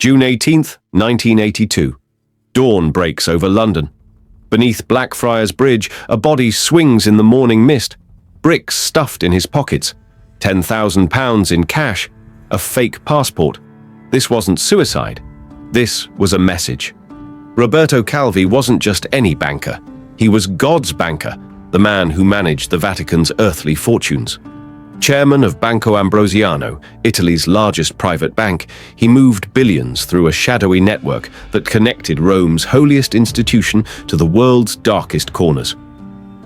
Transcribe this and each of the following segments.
June 18, 1982. Dawn breaks over London. Beneath Blackfriars Bridge, a body swings in the morning mist, bricks stuffed in his pockets, £10,000 in cash, a fake passport. This wasn't suicide. This was a message. Roberto Calvi wasn't just any banker. He was God's banker, the man who managed the Vatican's earthly fortunes. Chairman of Banco Ambrosiano, Italy's largest private bank, he moved billions through a shadowy network that connected Rome's holiest institution to the world's darkest corners.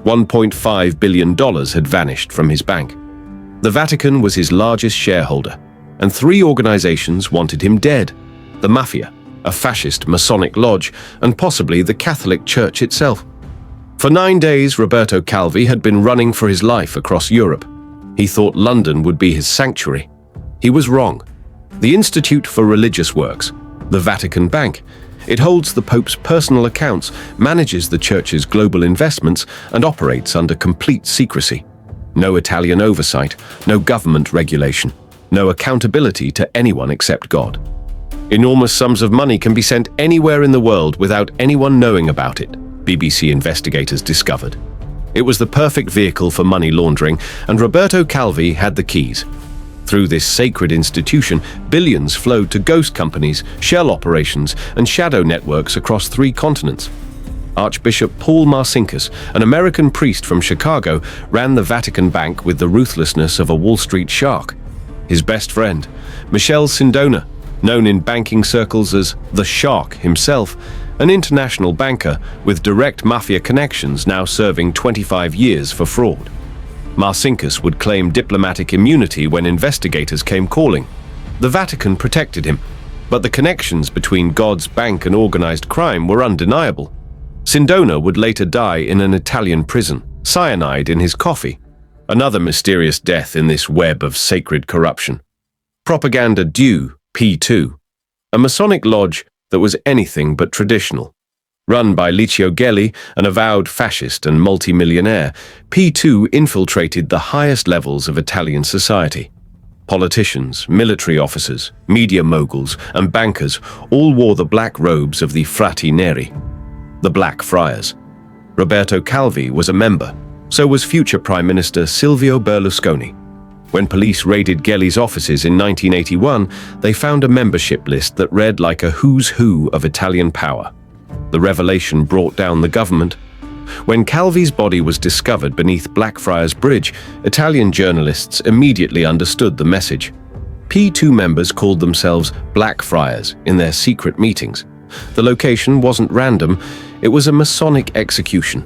$1.5 billion had vanished from his bank. The Vatican was his largest shareholder, and 3 organizations wanted him dead: the Mafia, a fascist Masonic lodge, and possibly the Catholic Church itself. For 9 days, Roberto Calvi had been running for his life across Europe. He thought London would be his sanctuary. He was wrong. The Institute for Religious Works, the Vatican Bank, it holds the Pope's personal accounts, manages the Church's global investments, and operates under complete secrecy. No Italian oversight, no government regulation, no accountability to anyone except God. Enormous sums of money can be sent anywhere in the world without anyone knowing about it, BBC investigators discovered. It was the perfect vehicle for money laundering, and Roberto Calvi had the keys. Through this sacred institution, billions flowed to ghost companies, shell operations, and shadow networks across 3 continents. Archbishop Paul Marcinkus, an American priest from Chicago, ran the Vatican Bank with the ruthlessness of a Wall Street shark. His best friend, Michel Sindona, known in banking circles as the Shark himself, an international banker with direct Mafia connections, now serving 25 years for fraud. Marcinkus would claim diplomatic immunity when investigators came calling. The Vatican protected him, but the connections between God's bank and organized crime were undeniable. Sindona would later die in an Italian prison, cyanide in his coffee. Another mysterious death in this web of sacred corruption. Propaganda Due, P2, a Masonic lodge that was anything but traditional. Run by Licio Gelli, an avowed fascist and multimillionaire, P2 infiltrated the highest levels of Italian society. Politicians, military officers, media moguls, and bankers all wore the black robes of the Frati Neri, the Black Friars. Roberto Calvi was a member, so was future Prime Minister Silvio Berlusconi. When police raided Gelli's offices in 1981, they found a membership list that read like a who's who of Italian power. The revelation brought down the government. When Calvi's body was discovered beneath Blackfriars Bridge, Italian journalists immediately understood the message. P2 members called themselves Blackfriars in their secret meetings. The location wasn't random, it was a Masonic execution.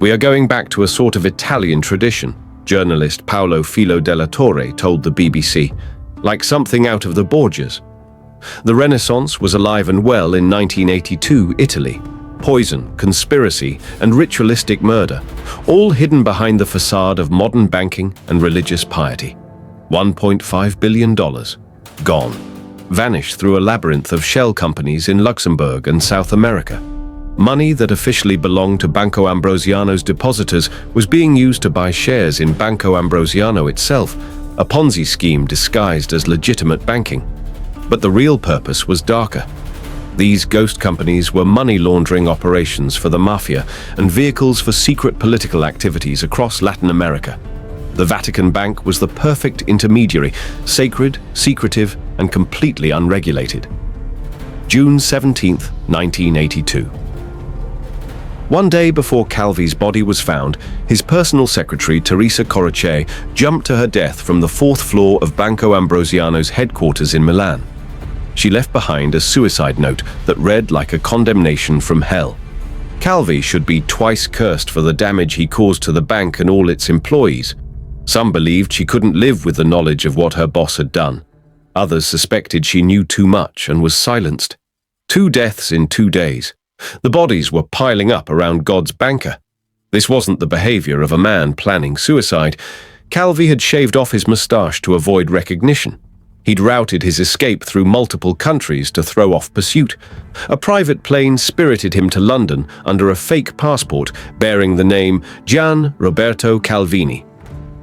"We are going back to a sort of Italian tradition," journalist Paolo Filo della Torre told the BBC, "like something out of the Borgias." The Renaissance was alive and well in 1982 Italy. Poison, conspiracy, and ritualistic murder, all hidden behind the facade of modern banking and religious piety. $1.5 billion, gone. Vanished through a labyrinth of shell companies in Luxembourg and South America. Money that officially belonged to Banco Ambrosiano's depositors was being used to buy shares in Banco Ambrosiano itself, a Ponzi scheme disguised as legitimate banking. But the real purpose was darker. These ghost companies were money laundering operations for the Mafia and vehicles for secret political activities across Latin America. The Vatican Bank was the perfect intermediary, sacred, secretive, and completely unregulated. June 17, 1982. One day before Calvi's body was found, his personal secretary, Teresa Corrocce, jumped to her death from the 4th floor of Banco Ambrosiano's headquarters in Milan. She left behind a suicide note that read like a condemnation from hell. Calvi should be twice cursed for the damage he caused to the bank and all its employees. Some believed she couldn't live with the knowledge of what her boss had done. Others suspected she knew too much and was silenced. 2 deaths in 2 days. The bodies were piling up around God's banker. This wasn't the behavior of a man planning suicide. Calvi had shaved off his moustache to avoid recognition. He'd routed his escape through multiple countries to throw off pursuit. A private plane spirited him to London under a fake passport bearing the name Gian Roberto Calvini.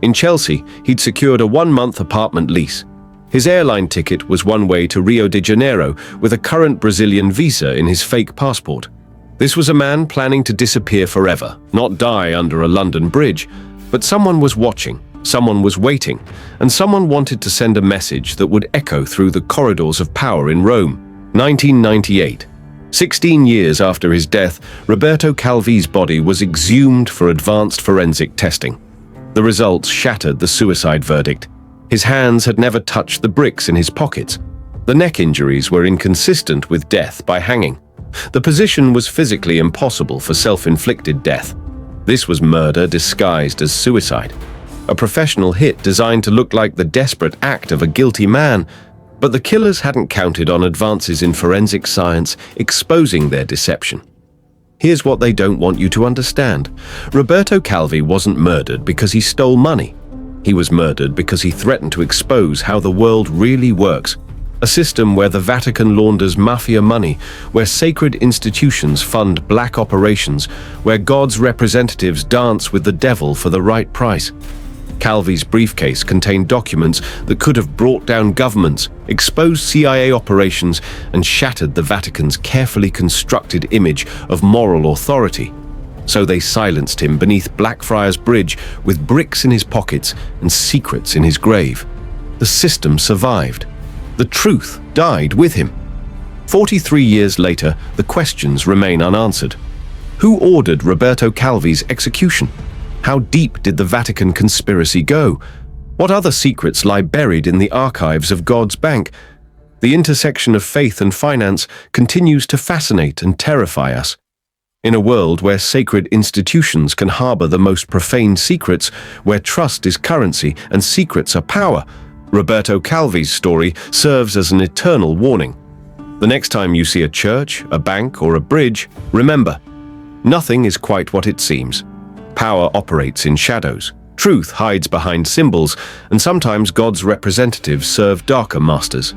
In Chelsea, he'd secured a 1-month apartment lease. His airline ticket was one way to Rio de Janeiro with a current Brazilian visa in his fake passport. This was a man planning to disappear forever, not die under a London bridge. But someone was watching, someone was waiting, and someone wanted to send a message that would echo through the corridors of power in Rome. 1998. 16 years after his death, Roberto Calvi's body was exhumed for advanced forensic testing. The results shattered the suicide verdict. His hands had never touched the bricks in his pockets. The neck injuries were inconsistent with death by hanging. The position was physically impossible for self-inflicted death. This was murder disguised as suicide. A professional hit designed to look like the desperate act of a guilty man. But the killers hadn't counted on advances in forensic science exposing their deception. Here's what they don't want you to understand. Roberto Calvi wasn't murdered because he stole money. He was murdered because he threatened to expose how the world really works. A system where the Vatican launders Mafia money, where sacred institutions fund black operations, where God's representatives dance with the devil for the right price. Calvi's briefcase contained documents that could have brought down governments, exposed CIA operations, and shattered the Vatican's carefully constructed image of moral authority. So they silenced him beneath Blackfriars Bridge with bricks in his pockets and secrets in his grave. The system survived. The truth died with him. 43 years later, the questions remain unanswered. Who ordered Roberto Calvi's execution? How deep did the Vatican conspiracy go? What other secrets lie buried in the archives of God's bank? The intersection of faith and finance continues to fascinate and terrify us. In a world where sacred institutions can harbor the most profane secrets, where trust is currency and secrets are power, Roberto Calvi's story serves as an eternal warning. The next time you see a church, a bank, or a bridge, remember, nothing is quite what it seems. Power operates in shadows. Truth hides behind symbols, and sometimes God's representatives serve darker masters.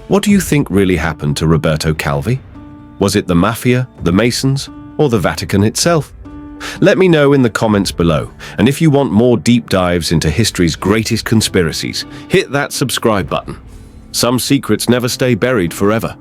What do you think really happened to Roberto Calvi? Was it the Mafia, the Masons, or the Vatican itself? Let me know in the comments below, and if you want more deep dives into history's greatest conspiracies, hit that subscribe button. Some secrets never stay buried forever.